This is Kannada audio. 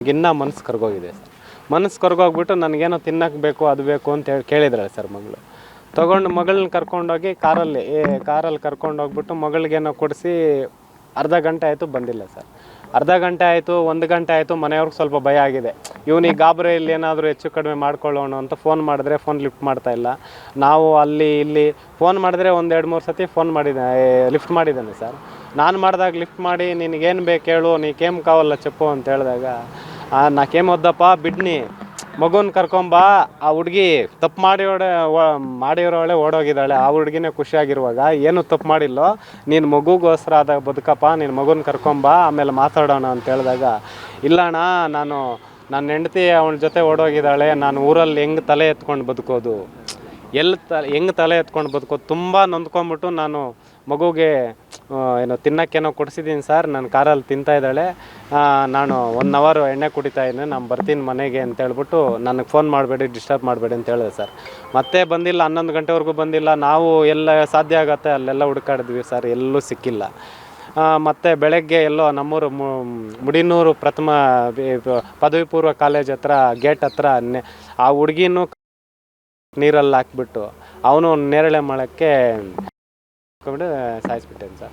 ಇನ್ನೂ ಮನಸ್ಸು ಕರ್ಗೋಗಿದೆ ಸರ್. ಮನಸ್ಸು ಕರ್ಗೋಗ್ಬಿಟ್ಟು ನನಗೇನೋ ತಿನ್ನಕ್ಕೆ ಬೇಕು ಅದು ಬೇಕು ಅಂತ ಹೇಳಿ ಕೇಳಿದ್ದಾಳೆ ಸರ್ ಮಗಳು. ತೊಗೊಂಡು ಮಗಳನ್ನ ಕರ್ಕೊಂಡೋಗಿ ಕಾರಲ್ಲಿ ಕರ್ಕೊಂಡೋಗ್ಬಿಟ್ಟು ಮಗಳಿಗೇನೋ ಕೊಡಿಸಿ ಅರ್ಧ ಗಂಟೆ ಆಯಿತು ಬಂದಿಲ್ಲ ಸರ್. ಅರ್ಧ ಗಂಟೆ ಆಯಿತು, 1 ಗಂಟೆ ಆಯಿತು. ಮನೆಯವ್ರಿಗೆ ಸ್ವಲ್ಪ ಭಯ ಆಗಿದೆ. ಇವನಿಗೆ ಗಾಬರಿಯಲ್ಲಿ ಏನಾದರೂ ಹೆಚ್ಚು ಕಡಿಮೆ ಮಾಡ್ಕೊಳ್ಳೋಣ ಅಂತ ಫೋನ್ ಮಾಡಿದ್ರೆ ಫೋನ್ ಲಿಫ್ಟ್ ಮಾಡ್ತಾಯಿಲ್ಲ. ನಾವು ಅಲ್ಲಿ ಇಲ್ಲಿ ಫೋನ್ ಮಾಡಿದ್ರೆ 1-2-3 ಸತಿ ಫೋನ್ ಲಿಫ್ಟ್ ಮಾಡಿದ್ದಾನೆ ಸರ್. ನಾನು ಮಾಡಿದಾಗ ಲಿಫ್ಟ್ ಮಾಡಿ ನಿನಗೇನು ಬೇಕು ಹೇಳು, ನೀಕೇಮ್ ಕಾವಲ್ಲ చెప్పు ಅಂತ ಹೇಳಿದಾಗ ನಾಕೇಮೊದ್ದಪ್ಪ ಬಿಡ್ನಿ, ಮಗುನ ಕರ್ಕೊಂಬಾ, ಆ ಹುಡುಗಿ ತಪ್ಪು ಮಾಡಿರೋಳೆ ಓಡೋಗಿದ್ದಾಳೆ, ಆ ಹುಡುಗಿನೇ ಖುಷಿಯಾಗಿರುವಾಗ ಏನು ತಪ್ಪು ಮಾಡಿಲ್ಲೋ, ನೀನು ಮಗುಗೋಸ್ಕರ ಆದಾಗ ಬದುಕಪ್ಪ, ನೀನು ಮಗುನ ಕರ್ಕೊಂಬಾ, ಆಮೇಲೆ ಮಾತಾಡೋಣ ಅಂತ ಹೇಳಿದಾಗ, ಇಲ್ಲಣ್ಣ ನನ್ನ ಹೆಂಡತಿ ಅವನ ಜೊತೆ ಓಡೋಗಿದ್ದಾಳೆ, ನಾನು ಊರಲ್ಲಿ ಹೆಂಗೆ ತಲೆ ಎತ್ಕೊಂಡು ಬದುಕೋದು, ಹೆಂಗೆ ತಲೆ ಎತ್ಕೊಂಡು ಬದುಕೋದು, ತುಂಬ ನೊಂದ್ಕೊಂಬಿಟ್ಟು ನಾನು ಮಗುಗೆ ತಿನ್ನೋಕ್ಕೇನೋ ಕೊಡಿಸಿದ್ದೀನಿ ಸರ್, ನನ್ನ ಕಾರಲ್ಲಿ ತಿಂತಾಯಿದ್ದಾಳೆ, ನಾನು 1 ಅವರ್ ಎಣ್ಣೆ ಕುಡಿತಾಯಿದ್ದೀನಿ, ನಾನು ಬರ್ತೀನಿ ಮನೆಗೆ ಅಂತ ಹೇಳ್ಬಿಟ್ಟು ನನಗೆ ಫೋನ್ ಮಾಡಬೇಡಿ, ಡಿಸ್ಟರ್ಬ್ ಮಾಡಬೇಡಿ ಅಂತ ಹೇಳಿದೆ ಸರ್. ಮತ್ತೆ ಬಂದಿಲ್ಲ, 11 ಗಂಟೆವರೆಗೂ ಬಂದಿಲ್ಲ. ನಾವು ಎಲ್ಲ ಸಾಧ್ಯ ಆಗತ್ತೆ ಅಲ್ಲೆಲ್ಲ ಹುಡುಕಾಡಿದ್ವಿ ಸರ್, ಎಲ್ಲೂ ಸಿಕ್ಕಿಲ್ಲ. ಮತ್ತು ಬೆಳಗ್ಗೆ ಎಲ್ಲೋ ನಮ್ಮೂರು ಮುಡಿನೂರು ಪ್ರಥಮ ಪದವಿ ಪೂರ್ವ ಕಾಲೇಜ್ ಹತ್ರ ಗೇಟ್ ಹತ್ರ ಆ ಹುಡುಗಿನೂ ನೀರಲ್ಲಿ ಹಾಕ್ಬಿಟ್ಟು ಅವನು ನೇರಳೆ ಮಳಕ್ಕೆ ಸಾಯಿಸ್ಬಿಟ್ಟೇನು ಸರ್.